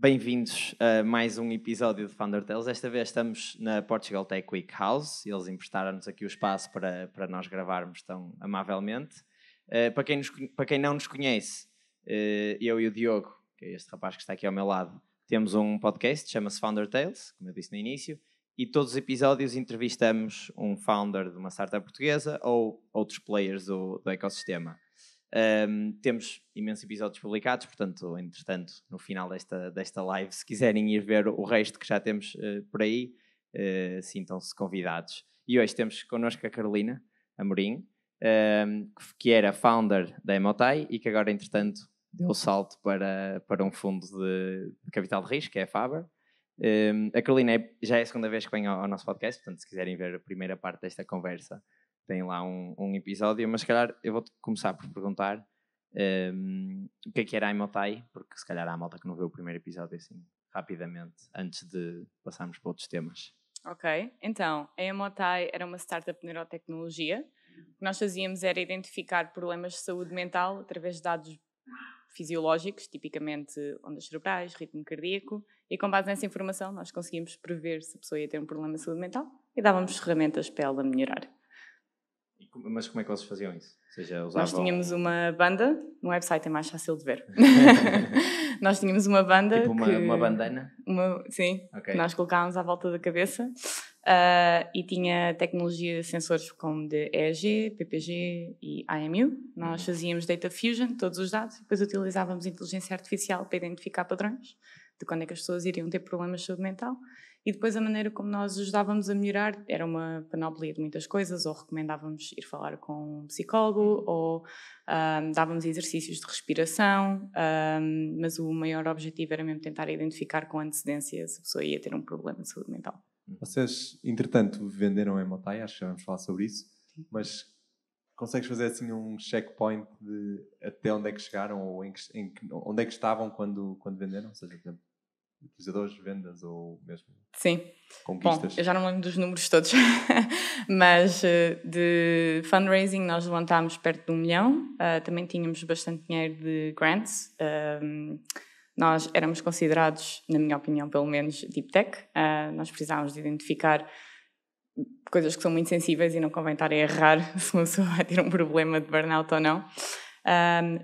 Bem-vindos a mais um episódio de Founder Tales. Desta vez estamos na Portugal Tech Week House. Eles emprestaram-nos aqui o espaço para nós gravarmos tão amavelmente. Para quem não nos conhece, eu e o Diogo, que é este rapaz que está aqui ao meu lado, temos um podcast, chama-se Founder Tales, como eu disse no início, e todos os episódios entrevistamos um founder de uma startup portuguesa ou outros players do ecossistema. Temos imensos episódios publicados, portanto, entretanto, no final desta live, se quiserem ir ver o resto que já temos por aí, sintam-se convidados. E hoje temos connosco a Carolina Amorim, que era founder da Emotai e que agora, entretanto, deu o salto para um fundo de capital de risco, que é a Faber. A Carolina já é a segunda vez que vem ao nosso podcast, portanto, se quiserem ver a primeira parte desta conversa, tem lá um episódio, mas se calhar eu vou começar por perguntar o que era a Emotai, porque se calhar há a malta que não viu o primeiro episódio assim rapidamente, antes de passarmos para outros temas. Ok, então a Emotai era uma startup de neurotecnologia. O que nós fazíamos era identificar problemas de saúde mental através de dados fisiológicos, tipicamente ondas cerebrais, ritmo cardíaco, e com base nessa informação nós conseguimos prever se a pessoa ia ter um problema de saúde mental e dávamos ferramentas para ela melhorar. Mas como é que vocês faziam isso? Ou seja, Nós tínhamos uma banda, no website é mais fácil de ver. Nós tínhamos uma banda tipo uma bandana? Sim, okay. Que nós colocávamos à volta da cabeça e tinha tecnologia de sensores como de EEG, PPG e AMU. Nós fazíamos data fusion, todos os dados, e depois utilizávamos inteligência artificial para identificar padrões de quando é que as pessoas iriam ter problemas de saúde mental. E depois a maneira como nós ajudávamos a melhorar era uma panóplia de muitas coisas, ou recomendávamos ir falar com um psicólogo, ou dávamos exercícios de respiração, mas o maior objetivo era mesmo tentar identificar com antecedência se a pessoa ia ter um problema de saúde mental. Vocês, entretanto, venderam a Emotai, acho que já vamos falar sobre isso, Sim. Mas consegues fazer assim um checkpoint de até onde é que chegaram ou onde é que estavam quando venderam? Ou seja, por exemplo, utilizadores, vendas ou mesmo Sim. conquistas? Bom, eu já não lembro dos números todos, mas de fundraising nós levantámos perto de 1 milhão, também tínhamos bastante dinheiro de grants. Nós éramos considerados, na minha opinião pelo menos, deep tech. Nós precisávamos de identificar coisas que são muito sensíveis e não convém estar a errar se uma pessoa vai ter um problema de burnout ou não.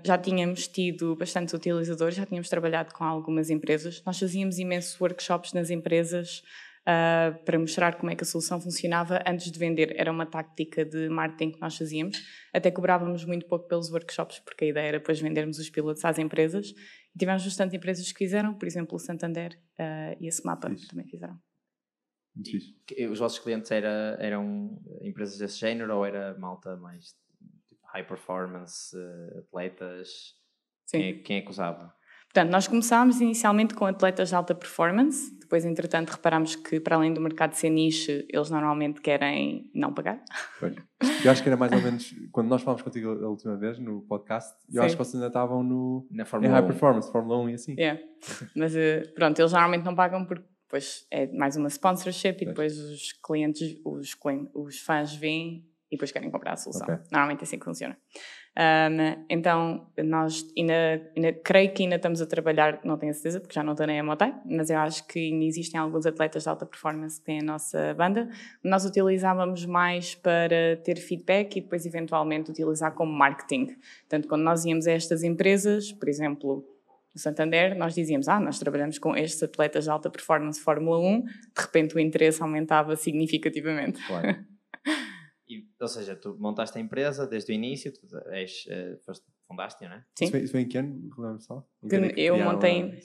Já tínhamos tido bastantes utilizadores, já tínhamos trabalhado com algumas empresas. Nós fazíamos imensos workshops nas empresas para mostrar como é que a solução funcionava antes de vender. Era uma tática de marketing que nós fazíamos. Até cobrávamos muito pouco pelos workshops, porque a ideia era depois vendermos os pilotos às empresas. E tivemos bastantes empresas que fizeram, por exemplo o Santander e a Semapa também fizeram. Os vossos clientes eram empresas desse género ou era malta mais high performance, atletas? Sim. Quem é que usava? Portanto, nós começámos inicialmente com atletas de alta performance, depois, entretanto, reparámos que, para além do mercado ser niche, eles normalmente querem não pagar. Pois. Eu acho que era mais ou menos, quando nós falámos contigo a última vez no podcast, eu acho que vocês ainda estavam na em high performance, Fórmula 1 e assim. Yeah. Mas, pronto, eles normalmente não pagam porque depois é mais uma sponsorship e depois os clientes, os fãs veem e depois querem comprar a solução. Okay. Normalmente é assim que funciona. Então, nós ainda creio que ainda estamos a trabalhar, não tenho a certeza, porque já não estou na Emotai, mas eu acho que ainda existem alguns atletas de alta performance que têm a nossa banda. Nós utilizávamos mais para ter feedback e depois, eventualmente, utilizar como marketing. Portanto, quando nós íamos a estas empresas, por exemplo, no Santander, nós dizíamos, nós trabalhamos com estes atletas de alta performance Fórmula 1, de repente o interesse aumentava significativamente. Claro. Ou seja, tu montaste a empresa desde o início, tu fundaste-a, não é? Sim. Isso foi em que ano? Eu montei...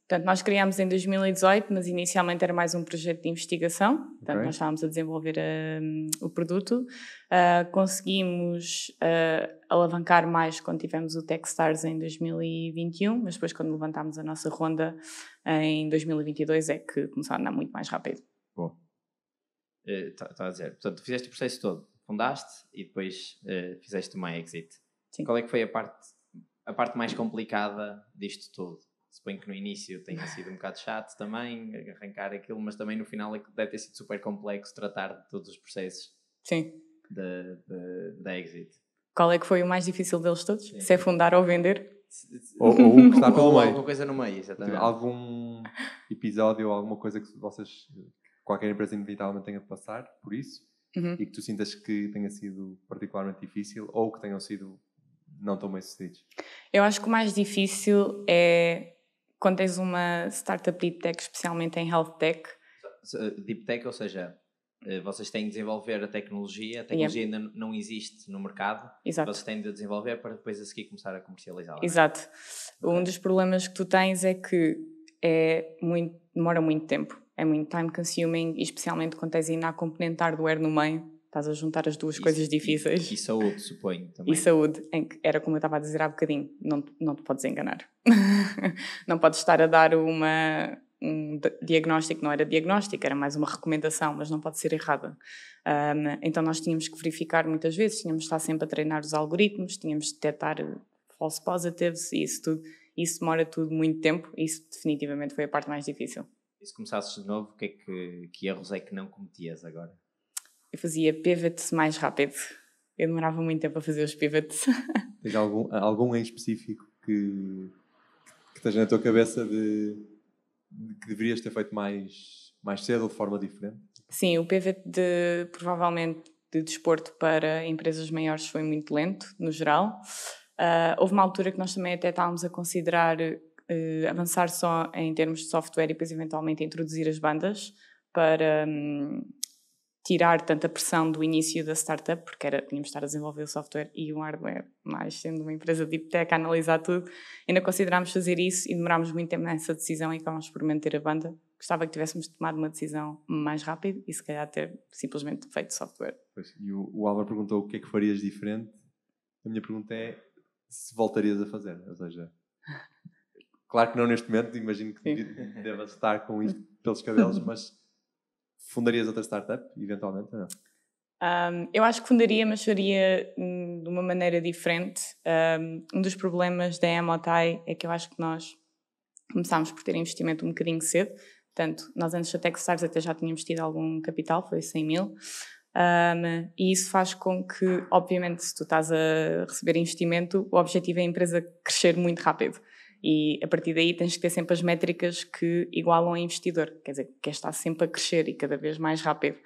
Portanto, nós criámos em 2018, mas inicialmente era mais um projeto de investigação. Portanto, nós estávamos a desenvolver o produto. Conseguimos alavancar mais quando tivemos o Techstars em 2021, mas depois quando levantámos a nossa ronda em 2022 é que começou a andar muito mais rápido. Bom. Está a dizer, portanto, fizeste o processo todo, fundaste e depois fizeste uma exit. Sim. Qual é que foi a parte mais complicada disto tudo? Suponho que no início tenha sido um bocado chato também, arrancar aquilo, mas também no final deve ter sido super complexo tratar de todos os processos. Sim. Da exit. Qual é que foi o mais difícil deles todos? Sim. Se é fundar ou vender? Ou o que está pelo ou meio. alguma coisa no meio, exatamente. Algum episódio ou alguma coisa que qualquer empresa inevitavelmente tenha de passar por isso e que tu sintas que tenha sido particularmente difícil ou que tenham sido não tão bem sucedidos? Eu acho que o mais difícil é quando tens uma startup deep tech, especialmente em health tech. Deep tech, ou seja, vocês têm de desenvolver a tecnologia ainda não existe no mercado. Exato. Vocês têm de desenvolver para depois a seguir começar a comercializá-la. Exato. Okay. Um dos problemas que tu tens é que demora muito tempo, é muito time consuming, e especialmente quando tens ainda a componente hardware no meio, estás a juntar as duas coisas difíceis. E saúde, suponho, também. E saúde, em que era como eu estava a dizer há bocadinho, não te podes enganar. Não podes estar a dar um diagnóstico, não era diagnóstico, era mais uma recomendação, mas não pode ser errada. Então nós tínhamos que verificar muitas vezes, tínhamos de estar sempre a treinar os algoritmos, tínhamos de detectar false positives e isso tudo. Isso demora tudo muito tempo e isso definitivamente foi a parte mais difícil. E se começasses de novo, que erros é que não cometias agora? Eu fazia pivots mais rápido. Eu demorava muito tempo a fazer os pivots. Tens algum em específico que esteja na tua cabeça de que deverias ter feito mais cedo ou de forma diferente? Sim, o pivot provavelmente de desporto para empresas maiores foi muito lento, no geral. Houve uma altura que nós também até estávamos a considerar avançar só em termos de software e depois eventualmente introduzir as bandas para tirar tanta pressão do início da startup, porque tínhamos de estar a desenvolver o software e o hardware, mas sendo uma empresa deep tech a analisar tudo, ainda considerámos fazer isso e demorámos muito tempo nessa decisão e acabámos por manter a banda. Gostava que tivéssemos tomado uma decisão mais rápida e se calhar ter simplesmente feito software. Pois, e o Álvaro perguntou o que é que farias diferente. A minha pergunta é se voltarias a fazer, ou seja, claro que não neste momento, imagino que devas estar com isto pelos cabelos, mas fundarias outra startup, eventualmente, ou não? Eu acho que fundaria, mas faria de uma maneira diferente. Um dos problemas da Emotai é que eu acho que nós começámos por ter investimento um bocadinho cedo. Portanto, nós antes da Techstars até já tínhamos tido algum capital, foi 100 mil. E isso faz com que, obviamente, se tu estás a receber investimento, o objetivo é a empresa crescer muito rápido. E a partir daí tens que ter sempre as métricas que igualam ao investidor. Quer dizer, quer estar sempre a crescer e cada vez mais rápido.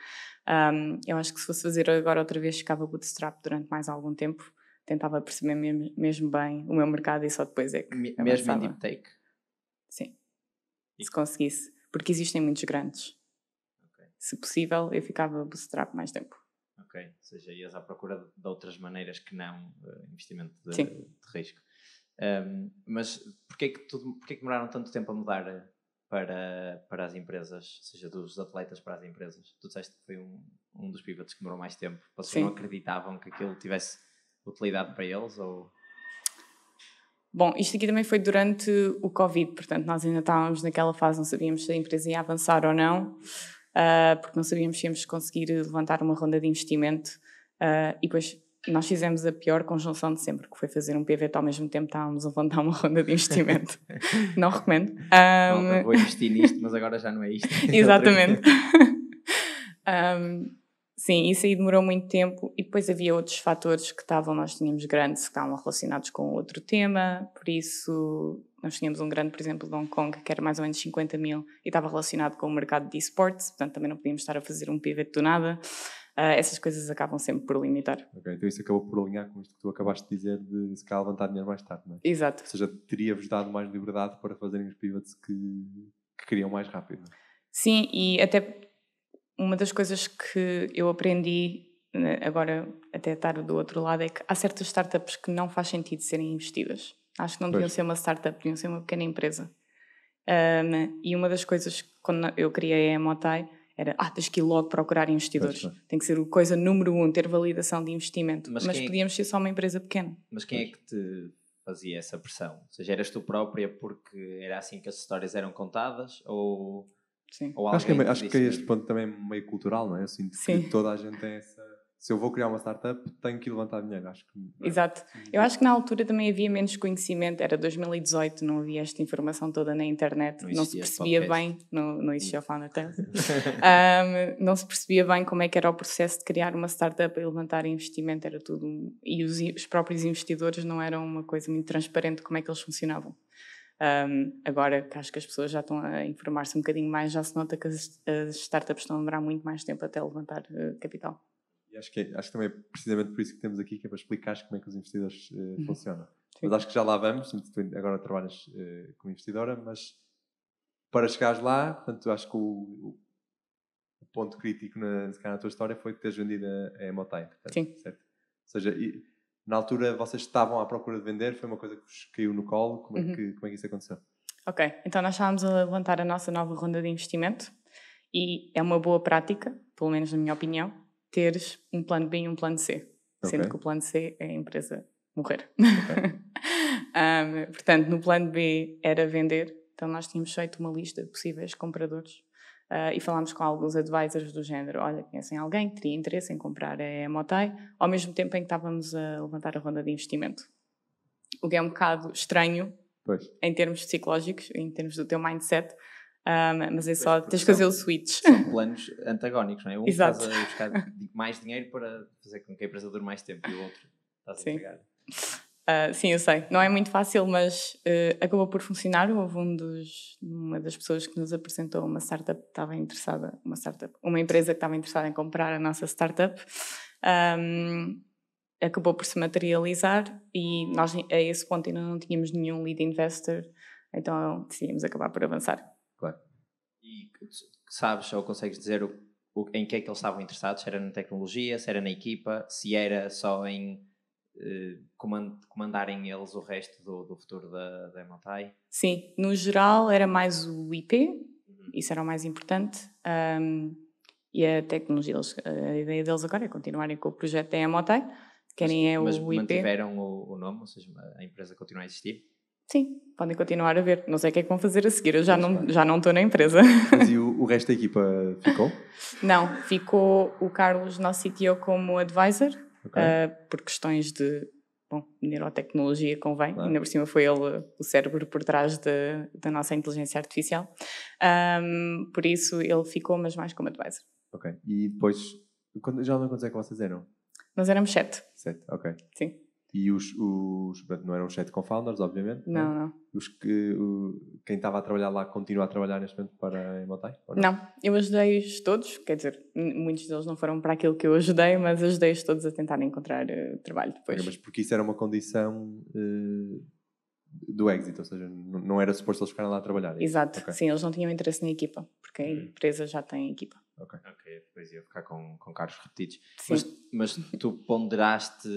Eu acho que se fosse fazer agora outra vez, ficava bootstrap durante mais algum tempo. Tentava perceber mesmo bem o meu mercado e só depois é que mesmo em deep tech? Sim. Se conseguisse. Porque existem muitos grandes. Okay. Se possível, eu ficava bootstrap mais tempo. Ok. Ou seja, ias à procura de outras maneiras que não investimento de risco. Mas porquê que demoraram tanto tempo a mudar para as empresas, ou seja, dos atletas para as empresas? Tu disseste que foi um dos pivots que demorou mais tempo. Vocês não acreditavam que aquilo tivesse utilidade para eles? Ou... Bom, isto aqui também foi durante o Covid, portanto nós ainda estávamos naquela fase, não sabíamos se a empresa ia avançar ou não, porque não sabíamos se íamos conseguir levantar uma ronda de investimento e depois nós fizemos a pior conjunção de sempre, que foi fazer um pivot ao mesmo tempo estávamos a levantar uma ronda de investimento. Não recomendo. Malta, vou investir nisto, mas agora já não é isto. Exatamente. Sim, isso aí demorou muito tempo e depois havia outros fatores que nós tínhamos grandes que estavam relacionados com outro tema, por isso nós tínhamos um grande, por exemplo, de Hong Kong, que era mais ou menos 50 mil e estava relacionado com o mercado de esportes, portanto também não podíamos estar a fazer um pivot do nada. Essas coisas acabam sempre por limitar. Ok, então isso acabou por alinhar com isto que tu acabaste de dizer de se calhar levantar dinheiro mais tarde, não é? Exato. Ou seja, teria-vos dado mais liberdade para fazerem os pivots que queriam mais rápido, não é? Sim, e até uma das coisas que eu aprendi agora até estar do outro lado é que há certas startups que não faz sentido serem investidas. Acho que não deviam ser uma startup, deviam ser uma pequena empresa. E uma das coisas quando eu criei a Emotai era, tens que ir logo procurar investidores. Tem que ser a coisa número 1, ter validação de investimento. Mas podíamos ser só uma empresa pequena. Mas quem é que te fazia essa pressão? Ou seja, eras tu própria porque era assim que as histórias eram contadas? Ou Sim. Acho que a este ponto também é meio cultural, não é? Eu sinto que toda a gente tem se eu vou criar uma startup, tenho que levantar dinheiro, acho que... Exato. Eu acho que na altura também havia menos conhecimento, era 2018, não havia esta informação toda na internet, não se percebia bem, não existia o Founder Tales, não se percebia bem como é que era o processo de criar uma startup e levantar investimento, era tudo, e os próprios investidores não eram uma coisa muito transparente como é que eles funcionavam. Agora que acho que as pessoas já estão a informar-se um bocadinho mais, já se nota que as startups estão a demorar muito mais tempo até levantar capital. E acho que também é precisamente por isso que temos aqui, que é para explicar como é que os investidores funcionam. Sim. Mas acho que já lá vamos, tu agora trabalhas como investidora, mas para chegares lá, portanto, acho que o ponto crítico na tua história foi teres vendido a Emotai. Sim. Certo? Ou seja, na altura vocês estavam à procura de vender, foi uma coisa que vos caiu no colo, como é que isso aconteceu? Ok, então nós estávamos a levantar a nossa nova ronda de investimento e é uma boa prática, pelo menos na minha opinião, teres um plano B e um plano C, sendo que o plano C é a empresa morrer. Okay. Portanto, no plano B era vender, então nós tínhamos feito uma lista de possíveis compradores e falámos com alguns advisors do género, olha, conhecem alguém que teria interesse em comprar a Emotai, ao mesmo tempo em que estávamos a levantar a ronda de investimento. O que é um bocado estranho, em termos psicológicos, em termos do teu mindset, mas é só, tens de fazer o switch. São planos antagónicos, não é? Um Exato. estás a buscar mais dinheiro para fazer com que a empresa dure mais tempo e o outro estás a entregar. Sim, eu sei. Não é muito fácil, mas acabou por funcionar. Houve uma das pessoas que nos apresentou uma startup que estava interessada, uma empresa que estava interessada em comprar a nossa startup. Acabou por se materializar e nós a esse ponto ainda não tínhamos nenhum lead investor, então decidimos acabar por avançar. Claro. E sabes ou consegues dizer em que é que eles estavam interessados? Se era na tecnologia, se era na equipa, se era só em comandarem eles o resto do futuro da Emotai? Sim, no geral era mais o IP, isso era o mais importante, e a tecnologia, a ideia deles agora é continuarem com o projeto da Emotai, querem mas o IP. mantiveram o nome, ou seja, a empresa continua a existir? Sim, podem continuar a ver. Não sei o que é que vão fazer a seguir, eu já não estou na empresa. Mas e o resto da equipa ficou? Não, ficou o Carlos, nosso CTO, como advisor, por questões de neurotecnologia, convém. Claro. Ainda por cima foi ele o cérebro por trás da nossa inteligência artificial. Por isso ele ficou, mas mais como advisor. Ok. E depois, já não quantos é que vocês eram? Nós éramos 7. 7, ok. Sim. E não eram os 7 co-founders, obviamente? Não. Quem estava a trabalhar lá continua a trabalhar neste momento para a Emotai? Não, eu ajudei-os todos, quer dizer, muitos deles não foram para aquilo que eu ajudei, mas ajudei-os todos a tentar encontrar trabalho depois. Okay, mas porque isso era uma condição do exit, ou seja, não era suposto eles ficarem lá a trabalhar? Exato, okay. Sim, eles não tinham interesse na equipa, porque a empresa já tem equipa. Ok, depois ia ficar com cargos repetidos. Sim. Mas tu ponderaste,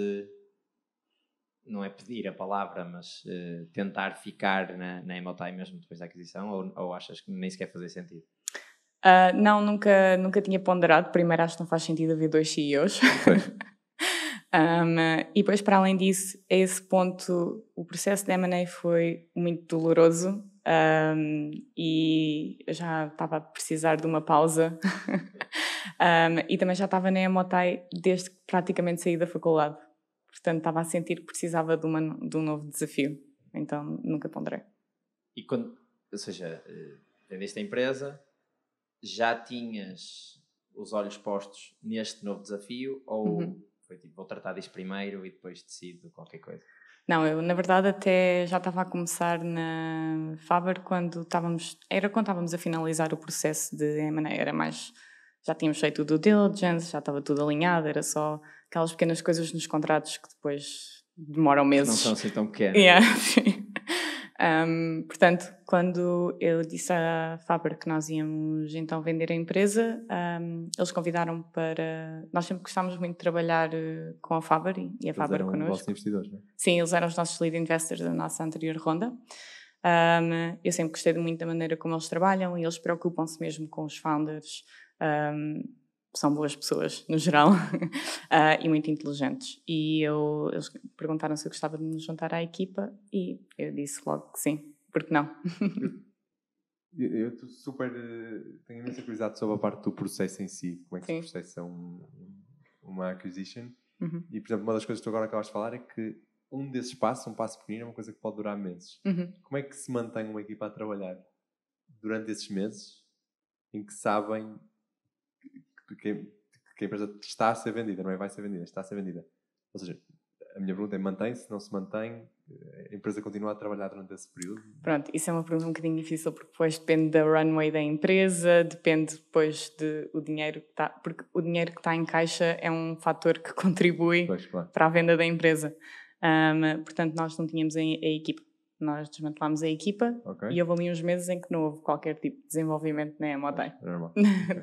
não é pedir a palavra, mas tentar ficar na Emotai mesmo depois da aquisição, ou achas que nem sequer fazia sentido? Não, nunca tinha ponderado. Primeiro, acho que não faz sentido haver 2 CEOs. E depois, para além disso, a esse ponto, o processo de M&A foi muito doloroso e eu já estava a precisar de uma pausa. E também já estava na Emotai desde que praticamente saí da faculdade. Portanto, estava a sentir que precisava de um novo desafio. Então, nunca ponderei. E ou seja, vendeste a empresa, já tinhas os olhos postos neste novo desafio ou foi tipo, vou tratar disto primeiro e depois decido qualquer coisa? Não, eu na verdade até já estava a começar na Faber quando estávamos a finalizar o processo de M&A, era mais, já tínhamos feito o due diligence, já estava tudo alinhado, era só aquelas pequenas coisas nos contratos que depois demoram meses. Não são assim tão pequenas. Yeah, sim. Portanto, quando eu disse à Faber que nós íamos então vender a empresa, eles convidaram para... Nós sempre gostámos muito de trabalhar com a Faber e a Faber connosco. Eles eram os vossos investidores, não é? Sim, eles eram os nossos lead investors da nossa anterior ronda. Eu sempre gostei muito da maneira como eles trabalham e eles preocupam-se mesmo com os founders. São boas pessoas, no geral, e muito inteligentes. E eles perguntaram se eu gostava de me juntar à equipa e eu disse logo que sim, porque não? Eu estou tenho imensa curiosidade sobre a parte do processo em si, como é que se processa uma acquisition. E, por exemplo, uma das coisas que tu agora acabas de falar é que um desses passos, um passo pequenino, é uma coisa que pode durar meses. Como é que se mantém uma equipa a trabalhar durante esses meses em que sabem que a empresa está a ser vendida, não é vai ser vendida, está a ser vendida? Ou seja, a minha pergunta é, mantém-se, não se mantém? A empresa continua a trabalhar durante esse período? Pronto, isso é uma pergunta um bocadinho difícil, porque depois depende da runway da empresa, depende depois do dinheiro que está, porque o dinheiro que está em caixa é um fator que contribui para a venda da empresa. Portanto, nós não tínhamos a equipa. Nós desmantelámos a equipa e houve ali uns meses em que não houve qualquer tipo de desenvolvimento na Emotei.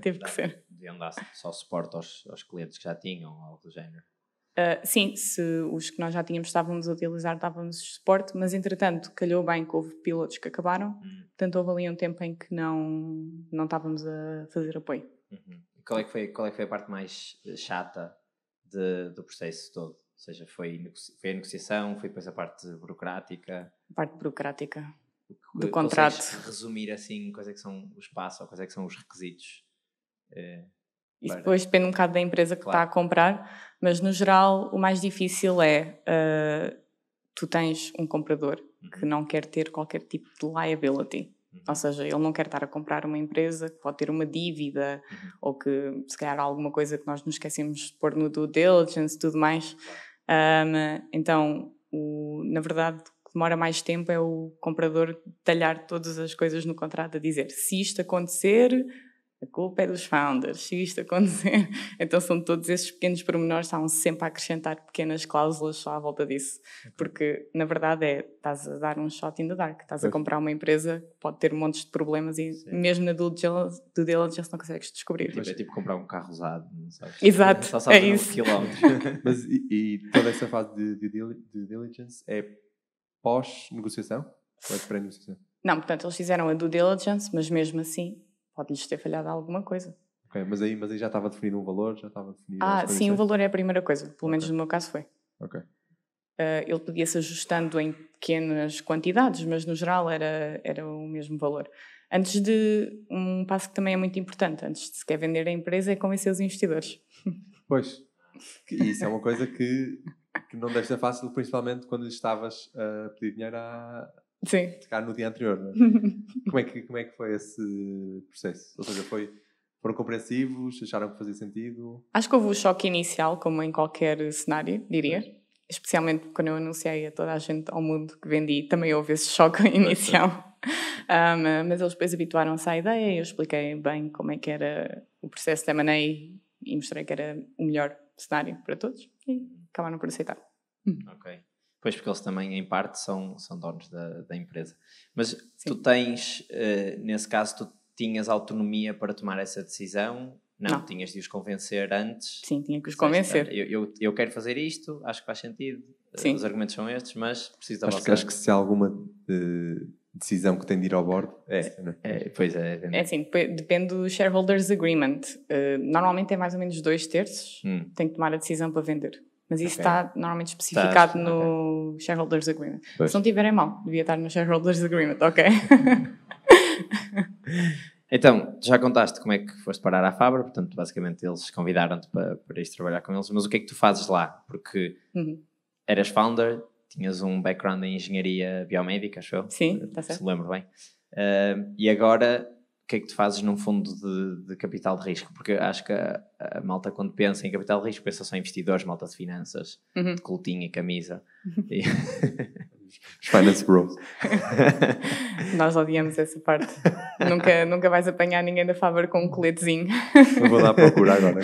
Teve que ser. Deviam dar só suporte aos clientes que já tinham, algo do género. Sim, se os que nós já tínhamos estávamos a utilizar, dávamos suporte, mas entretanto calhou bem que houve pilotos que acabaram, portanto houve ali um tempo em que não estávamos a fazer apoio. Qual é que foi a parte mais chata do processo todo? Ou seja, foi a negociação, foi depois a parte burocrática? A parte burocrática do contrato. Consegues resumir assim quais é que são os passos ou quais é que são os requisitos? Isso depois depende um bocado da empresa que está a comprar, mas no geral o mais difícil é tu tens um comprador que não quer ter qualquer tipo de liability. Ou seja, ele não quer estar a comprar uma empresa que pode ter uma dívida ou que se calhar há alguma coisa que nós nos esquecemos de pôr no due diligence e tudo mais. Então, na verdade, o que demora mais tempo é o comprador detalhar todas as coisas no contrato, a dizer se isto acontecer, a culpa é dos founders, se isto acontecer. Então são todos esses pequenos pormenores, estavam sempre a acrescentar pequenas cláusulas só à volta disso. Porque, na verdade, estás a dar um shot in the dark. Estás a comprar uma empresa que pode ter montes de problemas e mesmo na due diligence não consegues descobrir. É tipo comprar um carro usado, não sabes? Exato, só sabes isso. Quilómetros. Mas e toda essa fase de due diligence é pós-negociação ou é pré-negociação? Não, portanto, eles fizeram a due diligence, mas mesmo assim pode-lhes ter falhado alguma coisa. Ok, mas aí já estava definido um valor? Já estava definido sim, o valor é a primeira coisa. Pelo menos no meu caso foi. Ok. Ele podia-se ajustando em pequenas quantidades, mas no geral era o mesmo valor. Um passo que também é muito importante, antes de se quer vender a empresa, é convencer os investidores. Pois. Isso é uma coisa que não deve ser fácil, principalmente quando estavas a pedir dinheiro ficar no dia anterior. Não é? Como é que foi esse processo? Ou seja, foram compreensivos? Acharam que fazia sentido? Acho que houve o choque inicial, como em qualquer cenário, diria. Especialmente quando eu anunciei a toda a gente ao mundo que vendi, também houve esse choque inicial. Mas eles depois habituaram-se à ideia e eu expliquei bem como é que era o processo de M&A e mostrei que era o melhor cenário para todos e acabaram por aceitar. Ok. Pois, porque eles também, em parte, são donos da empresa. Mas Sim. tu tens, nesse caso, tu tinhas autonomia para tomar essa decisão? Não. Tinhas de os convencer antes? Sim, tinha que os convencer. Eu quero fazer isto, acho que faz sentido, os argumentos são estes, mas preciso da vossa... Acho que se há alguma decisão que tem de ir ao board, não é? Pois é. É assim, depende do shareholders agreement. Normalmente é mais ou menos 2/3, tem que tomar a decisão para vender. Mas isso está normalmente especificado no shareholders agreement. Pois. Se não tiverem mal, devia estar no shareholders agreement, ok? Então, já contaste como é que foste parar à Fabra, portanto, basicamente eles convidaram-te para ir trabalhar com eles, mas o que é que tu fazes lá? Porque eras founder, tinhas um background em engenharia biomédica, acho eu? Sim, está certo. Se lembro bem. E agora, o que é que tu fazes num fundo de capital de risco? Porque acho que a malta, quando pensa em capital de risco, pensa só em investidores, malta de finanças, de coletinho e camisa. Os finance bros. Nós odiamos essa parte. Nunca vais apanhar ninguém da Faber com um coletezinho. Eu vou dar a procura agora.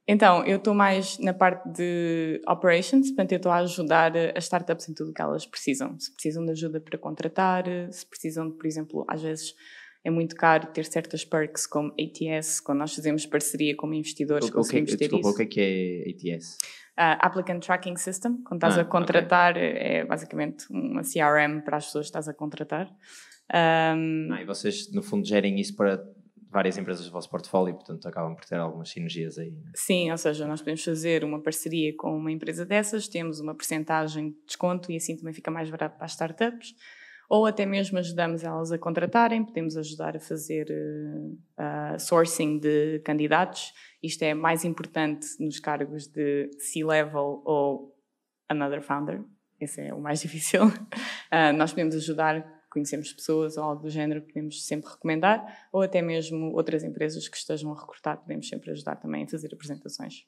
Então, eu estou mais na parte de operations, portanto eu estou a ajudar as startups em tudo o que elas precisam. Se precisam de ajuda para contratar, se precisam de, por exemplo, às vezes é muito caro ter certas perks como ATS, quando nós fazemos parceria com investidores, conseguimos ter isso. O que é ATS? Applicant Tracking System, quando estás a contratar, é basicamente uma CRM para as pessoas que estás a contratar. E vocês, no fundo, gerem isso para várias empresas do vosso portfólio, portanto, acabam por ter algumas sinergias aí. Né? Sim, ou seja, nós podemos fazer uma parceria com uma empresa dessas, temos uma percentagem de desconto e assim também fica mais barato para as startups. ou até mesmo ajudamos elas a contratarem, podemos ajudar a fazer sourcing de candidatos. Isto é mais importante nos cargos de C-level ou another founder, esse é o mais difícil. Nós podemos ajudar, conhecemos pessoas ou algo do género, podemos sempre recomendar, ou até mesmo outras empresas que estejam a recrutar, podemos sempre ajudar também a fazer apresentações.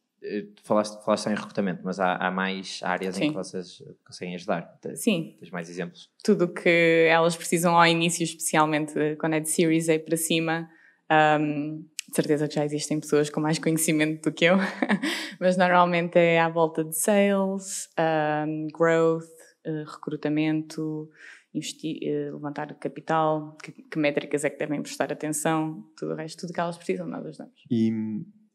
Falaste em recrutamento, mas há mais áreas em que vocês conseguem ajudar? Sim. Tens mais exemplos? Tudo o que elas precisam ao início, especialmente quando é de Series A para cima. De certeza que já existem pessoas com mais conhecimento do que eu, mas normalmente é à volta de sales, growth, recrutamento, levantar capital, que métricas é que devem prestar atenção, tudo o resto, tudo que elas precisam, nós ajudamos.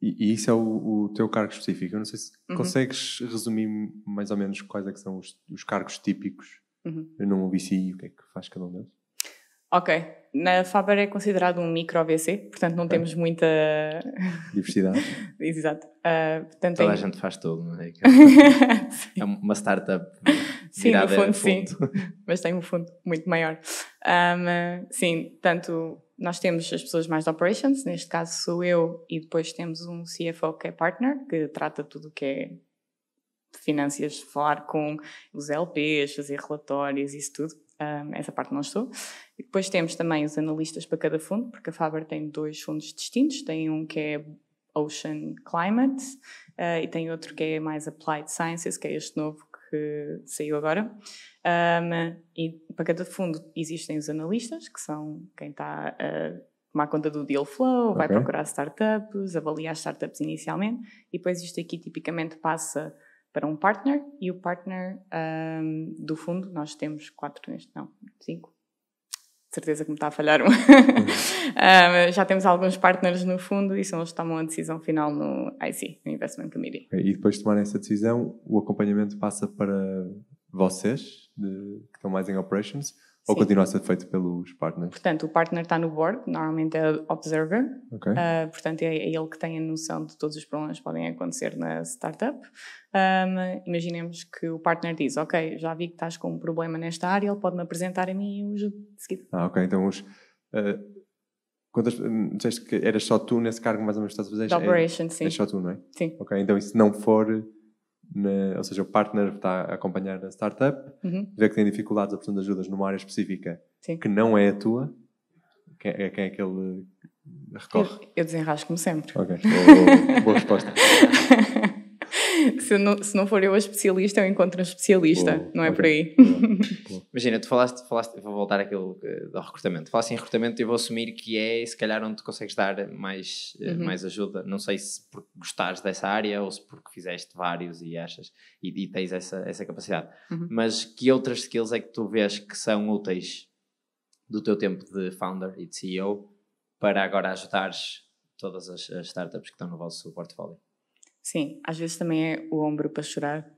E isso é o teu cargo específico. Eu não sei se consegues resumir mais ou menos quais é que são os cargos típicos num VC e o que é que faz cada um deles? Ok. Na Faber é considerado um micro VC, portanto não temos muita... diversidade. Exato. Portanto, toda a gente faz tudo, não é? É uma startup virada sim, no fundo, sim. Mas tem um fundo muito maior. Sim, tanto nós temos as pessoas mais de operations, neste caso sou eu, e depois temos um CFO que é partner, que trata tudo o que é finanças, falar com os LPs, fazer relatórios, isso tudo. Essa parte não estou. E depois temos também os analistas para cada fundo, porque a Faber tem 2 fundos distintos. Tem um que é Ocean Climate e tem outro que é mais Applied Sciences, que é este novo que saiu agora. E para cada fundo existem os analistas, que são quem está a tomar conta do deal flow, vai procurar startups, avaliar startups inicialmente, e depois isto aqui tipicamente passa para um partner, e o partner do fundo, nós temos 5, de certeza que me está a falhar já temos alguns partners no fundo e são eles que tomam a decisão final no IC, no Investment Committee. E depois de tomarem essa decisão, o acompanhamento passa para vocês, que estão mais em operations, ou continua a ser feito pelos partners? Portanto, o partner está no board, normalmente é observer, portanto é ele que tem a noção de todos os problemas que podem acontecer na startup. Imaginemos que o partner diz, ok, já vi que estás com um problema nesta área, ele pode-me apresentar a mim e eu ajudo de seguida. Ok, então disseste que eras só tu nesse cargo mais ou menos que estás a fazer? De operations, sim. É só tu, não é? Sim. Ok, então e se não for... ou seja, o partner está a acompanhar a startup, vê que tem dificuldades, a precisam de ajudas numa área específica que não é a tua, quem é que ele recorre? Eu desenrasco-me sempre. Ok, boa resposta. Se não for eu a especialista, eu encontro um especialista, não é por aí. Imagina, tu falaste, vou voltar àquilo do recrutamento. Falaste em recrutamento e eu vou assumir que é, se calhar, onde tu consegues dar mais ajuda. Não sei se porque gostares dessa área ou se porque fizeste vários e achas e tens essa capacidade. Mas que outras skills é que tu vês que são úteis do teu tempo de founder e de CEO para agora ajudares todas as startups que estão no vosso portfólio? Sim, às vezes também é o ombro para chorar.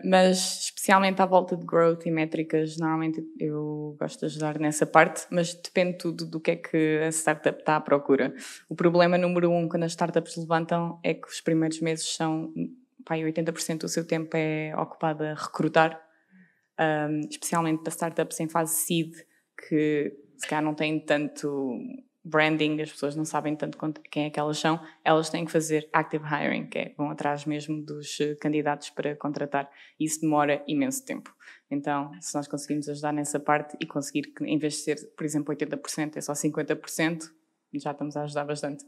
Mas especialmente à volta de growth e métricas, normalmente eu gosto de ajudar nessa parte, mas depende tudo do que é que a startup está à procura. O problema número 1 quando as startups levantam é que os primeiros meses são, 80% do seu tempo é ocupado a recrutar, especialmente para startups em fase seed, que se calhar não têm tanto branding, as pessoas não sabem tanto quem é que elas são, elas têm que fazer active hiring, que é vão atrás mesmo dos candidatos para contratar. Isso demora imenso tempo. Então, se nós conseguimos ajudar nessa parte e conseguir que, em vez de ser, por exemplo, 80%, é só 50%, já estamos a ajudar bastante.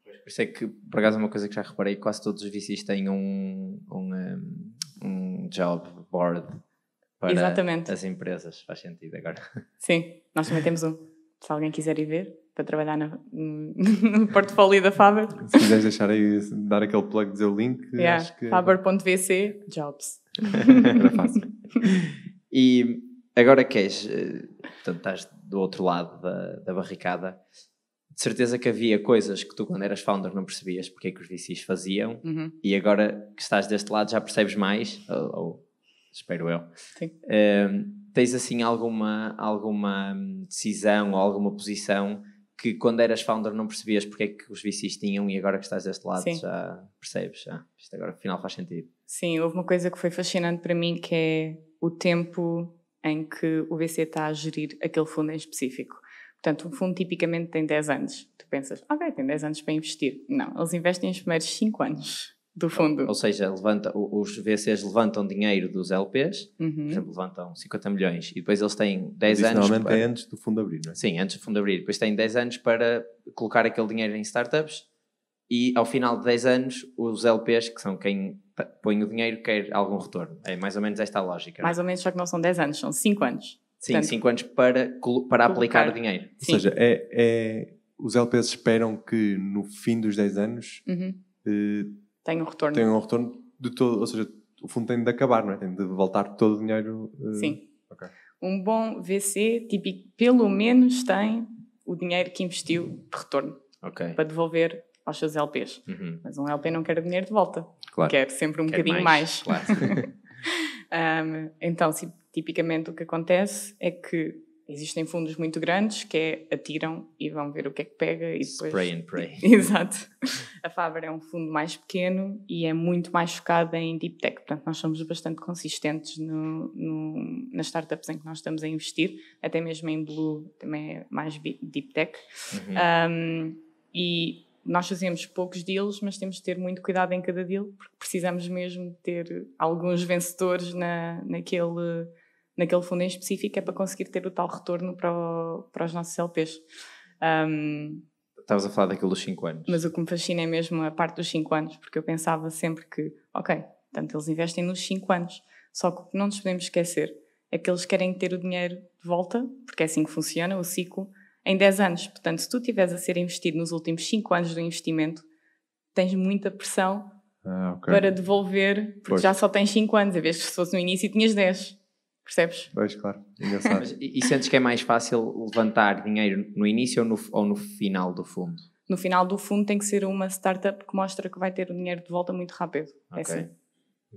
Por isso é que, por acaso, é uma coisa que já reparei, quase todos os VCs têm um job board para as empresas. Faz sentido agora. Sim, nós também temos um. Se alguém quiser ir ver, para trabalhar no portfólio da Faber. Se quiseres deixar aí, dar aquele plug, dizer o link, acho que... Faber.vc, jobs. Era fácil. E agora portanto, estás do outro lado da barricada, de certeza que havia coisas que tu, quando eras founder, não percebias porque é que os VCs faziam, e agora que estás deste lado já percebes mais, ou espero eu. Sim. Tens assim alguma decisão ou alguma posição que quando eras founder não percebias porque é que os VCs tinham e agora que estás deste lado Sim. já percebes, isto agora afinal faz sentido. Sim, houve uma coisa que foi fascinante para mim, que é o tempo em que o VC está a gerir aquele fundo em específico. Portanto, um fundo tipicamente tem 10 anos. Tu pensas, ok, tem 10 anos para investir. Não, eles investem os primeiros 5 anos do fundo. Ou seja, os VCs levantam dinheiro dos LPs, por Uhum. exemplo, levantam 50 milhões e depois eles têm 10 Isso anos... normalmente é antes do fundo abrir, não é? Sim, antes do fundo abrir. Depois têm 10 anos para colocar aquele dinheiro em startups e ao final de 10 anos os LPs, que são quem põe o dinheiro, quer algum retorno. É mais ou menos esta a lógica. Mais ou menos, só que não são 10 anos, são 5 anos. Sim, Portanto, 5 anos para aplicar o dinheiro. Ou Sim. seja, os LPs esperam que no fim dos 10 anos Tem um retorno. tenham um retorno de todo, ou seja, o fundo tem de acabar, não é? Tem de voltar todo o dinheiro. Sim. Ok. Um bom VC, típico, pelo menos tem o dinheiro que investiu de retorno Ok. para devolver aos seus LPs. Uhum. Mas um LP não quer o dinheiro de volta. Claro. Quer sempre um Quer bocadinho mais. Claro. Então, tipicamente o que acontece é que existem fundos muito grandes que atiram e vão ver o que é que pega e depois... Spray and pray. Exato. A Faber é um fundo mais pequeno e é muito mais focado em deep tech. Portanto, nós somos bastante consistentes nas startups em que nós estamos a investir. Até mesmo em Blue também é mais deep tech. Uhum. E nós fazemos poucos deals, mas temos de ter muito cuidado em cada deal, porque precisamos mesmo ter alguns vencedores naquele fundo em específico, é para conseguir ter o tal retorno para os nossos LPs. Estavas a falar daquilo dos 5 anos. Mas o que me fascina é mesmo a parte dos 5 anos, porque eu pensava sempre que, ok, portanto eles investem nos 5 anos, só que o que não nos podemos esquecer é que eles querem ter o dinheiro de volta, porque é assim que funciona o ciclo, em 10 anos. Portanto, se tu estiveres a ser investido nos últimos 5 anos do investimento, tens muita pressão para devolver, porque Pois. já só tens 5 anos, em vez de se fosse no início tinhas 10. Percebes? Pois, claro. Engraçado. Mas, e sentes que é mais fácil levantar dinheiro no início ou no final do fundo? No final do fundo tem que ser uma startup que mostra que vai ter o dinheiro de volta muito rápido. Ok. É assim.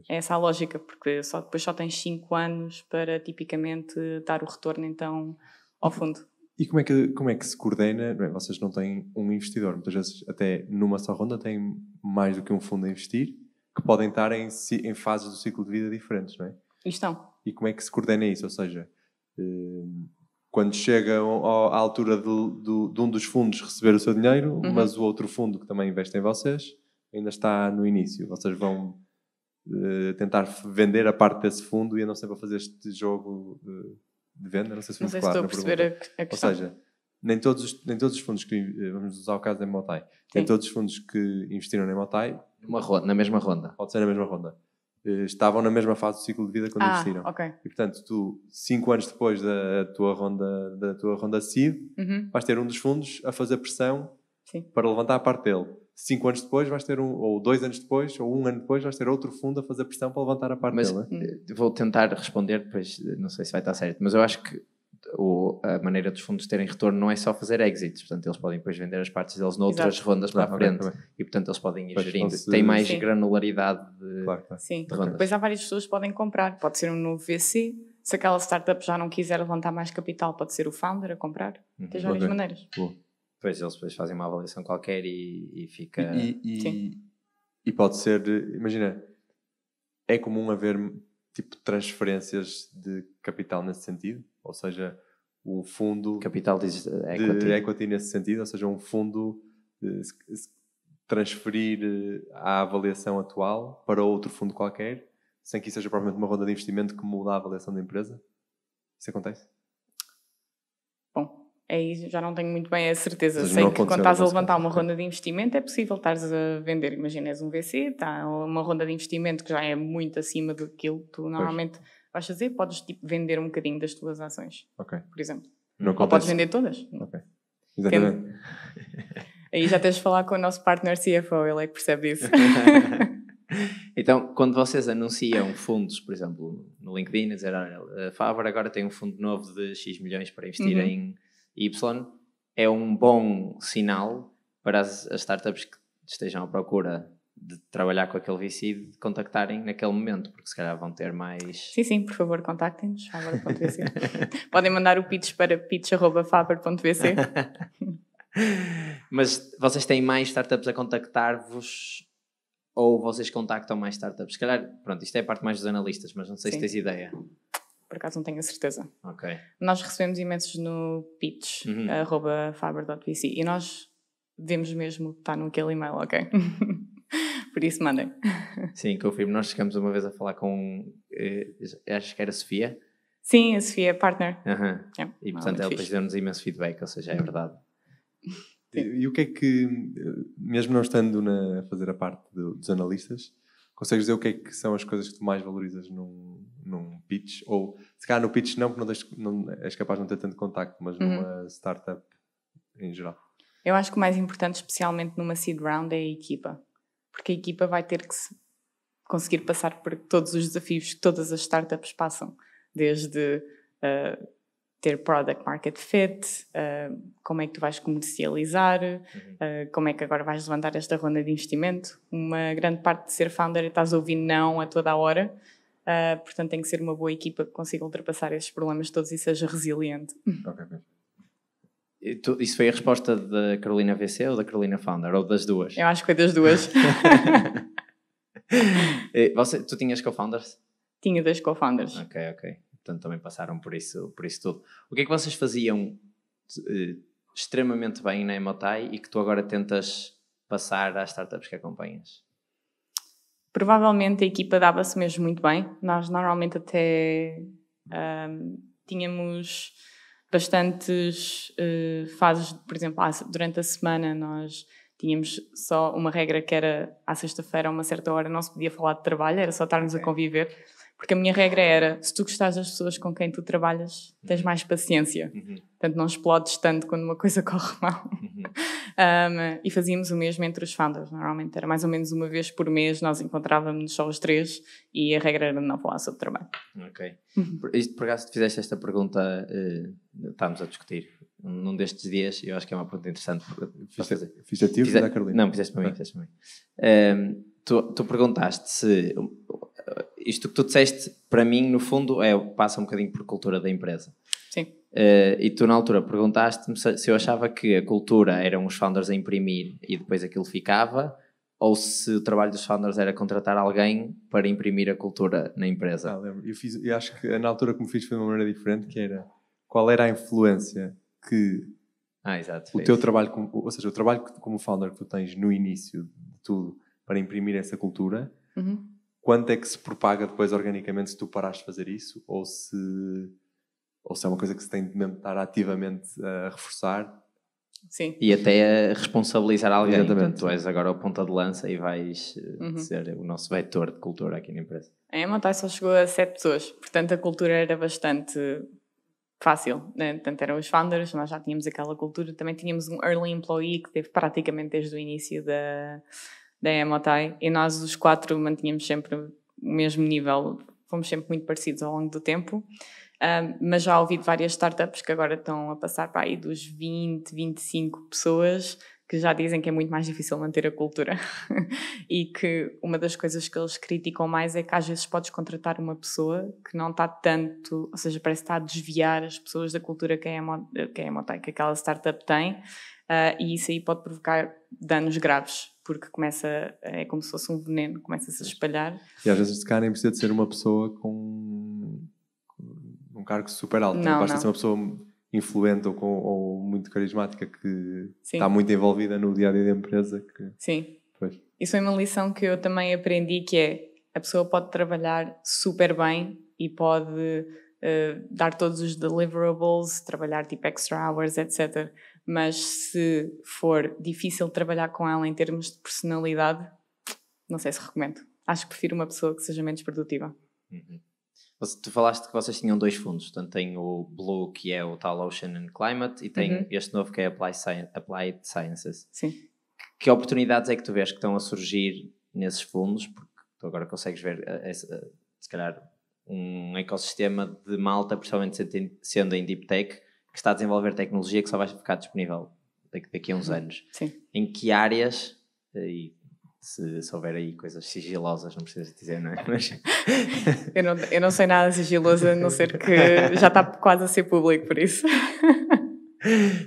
É essa a lógica, porque depois só tens 5 anos para tipicamente dar o retorno então ao fundo. E como é que se coordena? Não é? Vocês não têm um investidor, muitas vezes até numa só ronda têm mais do que um fundo a investir, que podem estar em fases do ciclo de vida diferentes, não é? E estão. E como é que se coordena isso? Ou seja, quando chega à altura de um dos fundos receber o seu dinheiro, mas o outro fundo que também investe em vocês ainda está no início. Vocês vão tentar vender a parte desse fundo e andam sempre a fazer este jogo de venda. Não sei se foi muito claro. Não sei se estou a perceber a questão. Ou seja, nem todos os fundos que... Vamos usar o caso da Emotai. Nem todos os fundos que investiram na Emotai... Na mesma ronda. Pode ser na mesma ronda. Estavam na mesma fase do ciclo de vida quando investiram. Ok. E portanto, tu, 5 anos depois da tua ronda seed, vais ter um dos fundos a fazer pressão para levantar a parte dele. 5 anos depois vais ter ou 2 anos depois, ou 1 ano depois vais ter outro fundo a fazer pressão para levantar a parte dele. Vou tentar responder, depois não sei se vai estar certo, mas eu acho que a maneira dos fundos terem retorno não é só fazer exits, portanto eles podem depois vender as partes deles noutras rondas para a frente, e portanto eles podem ir gerindo, tem mais granularidade de Sim, de rondas. Depois há várias pessoas que podem comprar, pode ser um novo VC, se aquela startup já não quiser levantar mais capital, pode ser o founder a comprar, tem várias maneiras. Depois eles depois fazem uma avaliação qualquer e fica... E pode ser, imagina, é comum haver tipo transferências de capital nesse sentido, ou seja, um fundo capital de equity nesse sentido, ou seja, um fundo transferir a avaliação atual para outro fundo qualquer, sem que isso seja propriamente uma ronda de investimento que muda a avaliação da empresa. Isso acontece? Bom, aí já não tenho muito bem a certeza. Sei que quando estás a levantar uma ronda de investimento é possível estares a vender. Imagina, és um VC, está uma ronda de investimento que já é muito acima daquilo que tu normalmente vais fazer, podes tipo, vender um bocadinho das tuas ações, por exemplo. Ou podes vender todas. Exatamente. Aí já tens de falar com o nosso partner CFO, ele é que percebe isso. Então, quando vocês anunciam fundos, por exemplo, no LinkedIn, a dizer, a Faber agora tem um fundo novo de X milhões para investir em Y, é um bom sinal para as startups que estejam à procura de trabalhar com aquele VC de contactarem naquele momento, porque se calhar vão ter mais... Sim, por favor, contactem-nos, faber.vc. Podem mandar o pitch para pitch@faber.vc. Mas vocês têm mais startups a contactar-vos ou vocês contactam mais startups? Se calhar, pronto, isto é a parte mais dos analistas, mas não sei se tens ideia. Por acaso não tenho a certeza. Ok. Nós recebemos imensos no pitch, @fiber.vc, e nós vemos mesmo que está naquele e-mail, ok? Por isso mandem. Sim, confirmo. Nós chegamos uma vez a falar com, acho que era a Sofia. Sim, a Sofia é partner. E portanto ela depois deu-nos imenso feedback, ou seja, é verdade. E o que é que, mesmo não estando a fazer a parte dos analistas, consegues dizer o que é que são as coisas que tu mais valorizas num pitch? Ou, se calhar no pitch não, porque não és capaz de não ter tanto contacto, mas numa startup em geral. Eu acho que o mais importante, especialmente numa seed round, é a equipa. Porque a equipa vai ter que conseguir passar por todos os desafios que todas as startups passam. Desde ter product market fit, como é que tu vais comercializar, como é que agora vais levantar esta ronda de investimento. Uma grande parte de ser founder é estás a ouvir não a toda a hora. Portanto, tem que ser uma boa equipa que consiga ultrapassar esses problemas todos e seja resiliente. Ok. Isso foi a resposta da Carolina VC ou da Carolina Founder? Ou das duas? Eu acho que foi das duas. Tu tinhas co-founders? Tinha 2 co-founders. Ok. Portanto, também passaram por isso tudo. O que é que vocês faziam extremamente bem na Emotai e que tu agora tentas passar às startups que acompanhas? Provavelmente a equipa dava-se mesmo muito bem. Nós normalmente até tínhamos bastantes fases, por exemplo, durante a semana nós tínhamos só uma regra que era à sexta-feira a uma certa hora não se podia falar de trabalho, era só estarmos a conviver, porque a minha regra era, se tu gostares das pessoas com quem tu trabalhas, tens mais paciência. Portanto, não explodes tanto quando uma coisa corre mal. E fazíamos o mesmo entre os founders. Normalmente era mais ou menos uma vez por mês, nós encontrávamos só os 3 e a regra era não falar sobre trabalho. Ok. Por acaso te fizeste esta pergunta, estávamos a discutir num destes dias, e eu acho que é uma pergunta interessante para fazer. Fiz a ti ou fiz a Carolina? Não, fizeste para mim. Tu perguntaste se isto que tu disseste, para mim, no fundo, passa um bocadinho por cultura da empresa. Sim. E tu, na altura, perguntaste-me se eu achava que a cultura eram os founders a imprimir e depois aquilo ficava, ou se o trabalho dos founders era contratar alguém para imprimir a cultura na empresa. Lembro. Eu acho que na altura que me fiz foi de uma maneira diferente, que era qual era a influência que exato, o teu trabalho, ou seja, o trabalho como founder que tu tens no início de tudo para imprimir essa cultura, quanto é que se propaga depois organicamente se tu parares de fazer isso, ou se é uma coisa que se tem de mesmo estar ativamente a reforçar. Sim. E até a responsabilizar alguém. Exatamente. Portanto, tu és agora o ponta de lança e vais ser o nosso vetor de cultura aqui na empresa. A Emotai só chegou a 7 pessoas, portanto a cultura era bastante fácil, né? Portanto eram os founders, nós já tínhamos aquela cultura, também tínhamos um early employee que teve praticamente desde o início da Emotai, e nós os 4 mantínhamos sempre o mesmo nível, fomos sempre muito parecidos ao longo do tempo. Mas já ouvi de várias startups que agora estão a passar para aí dos 20, 25 pessoas que já dizem que é muito mais difícil manter a cultura e que uma das coisas que eles criticam mais é que às vezes podes contratar uma pessoa que não está tanto, ou seja, parece que está a desviar as pessoas da cultura que que aquela startup tem, e isso aí pode provocar danos graves, porque é como se fosse um veneno, começa-se a espalhar. E às vezes se calhar nem precisa de ser uma pessoa com um cargo super alto, basta ser uma pessoa influente ou muito carismática que está muito envolvida no dia-a-dia da empresa. Sim, pois. Isso é uma lição que eu também aprendi, que é, a pessoa pode trabalhar super bem e pode dar todos os deliverables, trabalhar tipo extra hours, etc. Mas se for difícil trabalhar com ela em termos de personalidade, não sei se recomendo. Acho que prefiro uma pessoa que seja menos produtiva. Tu falaste que vocês tinham 2 fundos, portanto tem o Blue, que é o tal Ocean and Climate, e tem este novo que é Applied Sciences. Sim. Que oportunidades é que tu vês que estão a surgir nesses fundos? Porque tu agora consegues ver, se calhar, um ecossistema de malta, principalmente sendo em Deep Tech, que está a desenvolver tecnologia que só vai ficar disponível daqui a uns anos. Sim. Em que áreas, e se houver aí coisas sigilosas, não precisas dizer, não é? Mas... eu não sei nada sigiloso, a não ser que já está quase a ser público, por isso.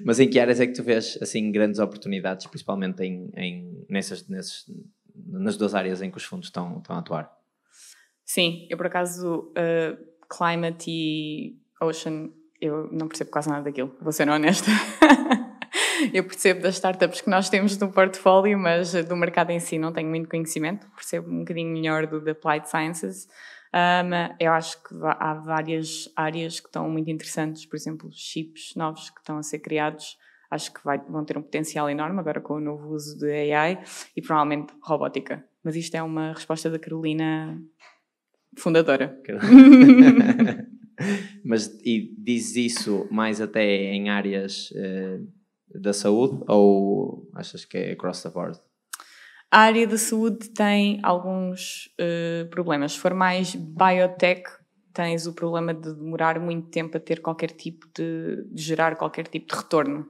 Mas em que áreas é que tu vês assim, grandes oportunidades, principalmente nas duas áreas em que os fundos estão a atuar? Sim, eu por acaso, climate e ocean, eu não percebo quase nada daquilo, vou ser honesta. Eu percebo das startups que nós temos no portfólio, mas do mercado em si não tenho muito conhecimento. Percebo um bocadinho melhor do Applied Sciences. Eu acho que há várias áreas que estão muito interessantes, por exemplo, chips novos que estão a ser criados. Acho que vão ter um potencial enorme agora com o novo uso de AI e provavelmente robótica. Mas isto é uma resposta da Carolina, fundadora. Mas e diz isso mais até em áreas da saúde ou achas que é across the board? A área da saúde tem alguns problemas. Se for mais biotech, tens o problema de demorar muito tempo a ter qualquer tipo de gerar qualquer tipo de retorno.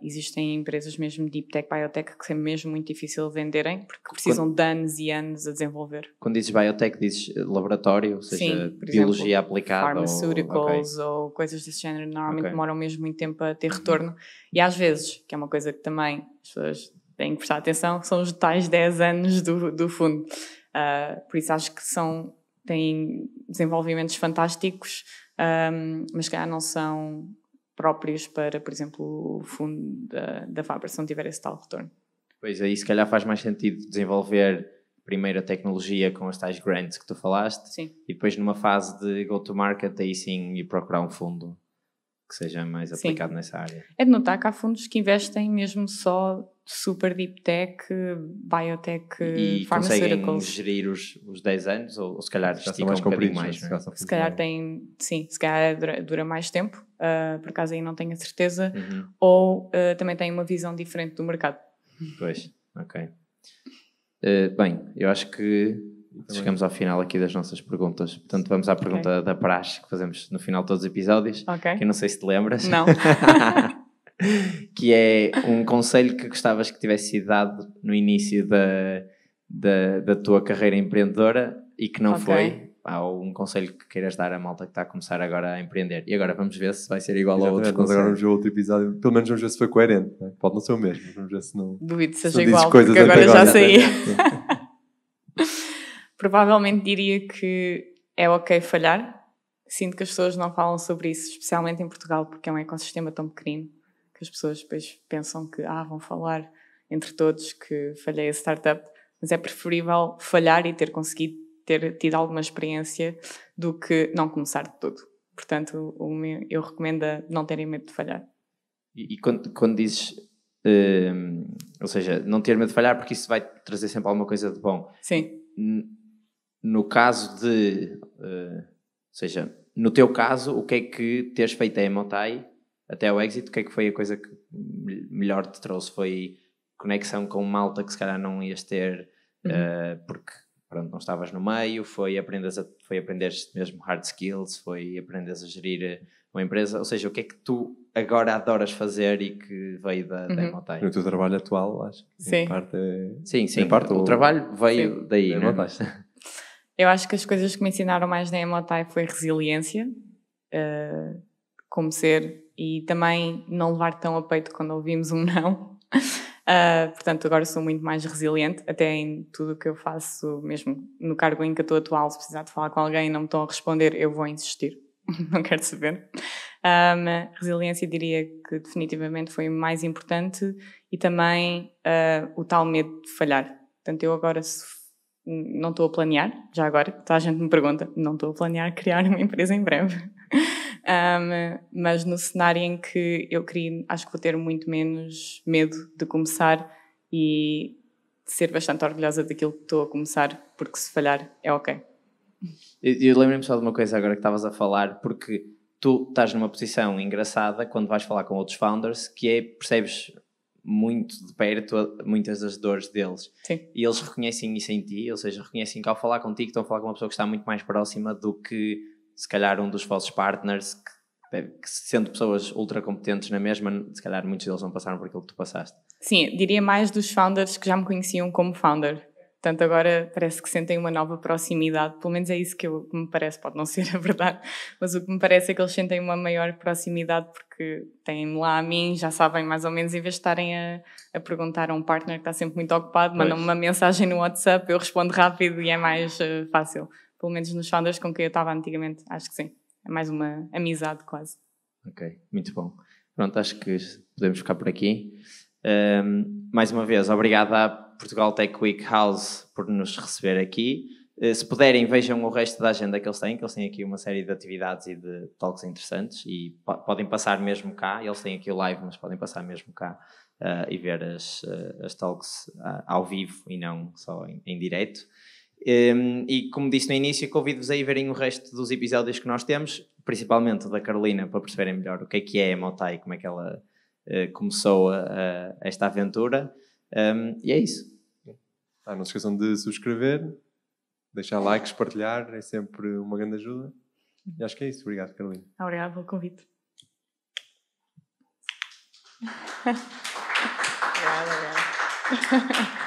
Existem empresas mesmo deep tech, biotech, que é mesmo muito difícil venderem porque precisam de anos e anos a desenvolver. Quando dizes biotech, dizes laboratório, ou seja, sim, por biologia exemplo, aplicada? Pharmaceuticals ou coisas desse género, normalmente demoram mesmo muito tempo a ter retorno. E às vezes, que é uma coisa que também as pessoas têm que prestar atenção, são os tais 10 anos do fundo. Por isso acho que têm desenvolvimentos fantásticos, mas que não são próprios para, por exemplo, o fundo da Faber, se não tiver esse tal retorno. Pois aí, se calhar faz mais sentido desenvolver primeiro a tecnologia com as tais grants que tu falaste. Sim. E depois numa fase de go-to-market, aí sim, ir procurar um fundo que seja mais aplicado nessa área. É de notar que há fundos que investem mesmo só super deep tech, biotech, e pharmaceuticals. conseguem gerir os 10 anos ou se calhar esticam um bocadinho mais, não é? Se calhar se calhar dura mais tempo, por acaso aí não tenho a certeza, ou também tem uma visão diferente do mercado. Pois, ok. Bem, eu acho que chegamos ao final aqui das nossas perguntas. Portanto, vamos à pergunta da praxe que fazemos no final de todos os episódios. Que eu não sei se te lembras. Não. Que é um conselho que gostavas que tivesse sido dado no início da tua carreira empreendedora e que não foi. Ou um conselho que queiras dar à malta que está a começar agora a empreender. E agora vamos ver se vai ser igual ao outro conselho. Agora vamos ver outro episódio. Pelo menos vamos ver se foi coerente. Né? Pode não ser o mesmo. Vamos ver se não... Duvido se seja igual, porque agora já saí. Provavelmente diria que é ok falhar. Sinto que as pessoas não falam sobre isso, especialmente em Portugal, porque é um ecossistema tão pequenino que as pessoas depois pensam que vão falar entre todos que falhei a startup. Mas é preferível falhar e ter conseguido ter tido alguma experiência do que não começar de tudo. Portanto, eu recomendo não terem medo de falhar. E quando dizes, ou seja, não ter medo de falhar porque isso vai trazer sempre alguma coisa de bom. Sim. No caso de, ou seja, no teu caso, o que é que teres feito a Emotai até ao exit, o que é que foi a coisa que melhor te trouxe? Foi conexão com malta que se calhar não ias ter porque pronto, não estavas no meio, foi aprenderes mesmo hard skills, foi aprenderes a gerir uma empresa, ou seja, o que é que tu agora adoras fazer e que veio da Emotai? No teu trabalho atual, acho que sim. Parte é... Sim, o trabalho veio daí, não é? Eu acho que as coisas que me ensinaram mais na Emotai foi resiliência, como ser, e também não levar tão a peito quando ouvimos um não. Portanto, agora sou muito mais resiliente, até em tudo o que eu faço, mesmo no cargo em que eu estou atual, se precisar de falar com alguém e não me estão a responder, eu vou insistir, não quero saber. Resiliência diria que definitivamente foi o mais importante e também o tal medo de falhar. Portanto, eu agora não estou a planear, já agora, toda a gente me pergunta, não estou a planear criar uma empresa em breve. Mas no cenário em que eu queria, acho que vou ter muito menos medo de começar e de ser bastante orgulhosa daquilo que estou a começar, porque se falhar é ok. Eu lembro-me só de uma coisa agora que estavas a falar, porque tu estás numa posição engraçada quando vais falar com outros founders, que é, percebes muito de perto muitas das dores deles. Sim. E eles reconhecem isso em ti, ou seja, reconhecem que ao falar contigo estão a falar com uma pessoa que está muito mais próxima do que se calhar um dos vossos partners que sendo pessoas ultra competentes na mesma, se calhar muitos deles não passaram por aquilo que tu passaste. Sim, diria mais dos founders que já me conheciam como founder. Portanto, agora parece que sentem uma nova proximidade, pelo menos é isso que me parece, pode não ser a verdade, mas o que me parece é que eles sentem uma maior proximidade porque têm-me lá a mim, já sabem mais ou menos, em vez de estarem a perguntar a um partner que está sempre muito ocupado, mandam-me uma mensagem no WhatsApp, eu respondo rápido e é mais fácil. Pelo menos nos founders com quem eu estava antigamente, acho que sim. É mais uma amizade quase. Ok, muito bom. Pronto, acho que podemos ficar por aqui. Mais uma vez, obrigado à Portugal Tech Week House por nos receber aqui. Se puderem, vejam o resto da agenda que eles têm aqui uma série de atividades e de talks interessantes e podem passar mesmo cá. Eles têm aqui o live, mas podem passar mesmo cá e ver as talks ao vivo e não só em direto. E como disse no início, convido-vos a ir verem o resto dos episódios que nós temos, principalmente o da Carolina, para perceberem melhor o que é a Emotai, como é que ela começou esta aventura. E é isso. Não se esqueçam de subscrever, deixar likes, partilhar, é sempre uma grande ajuda. E acho que é isso. Obrigado, Carolina. Obrigada pelo convite. Obrigada.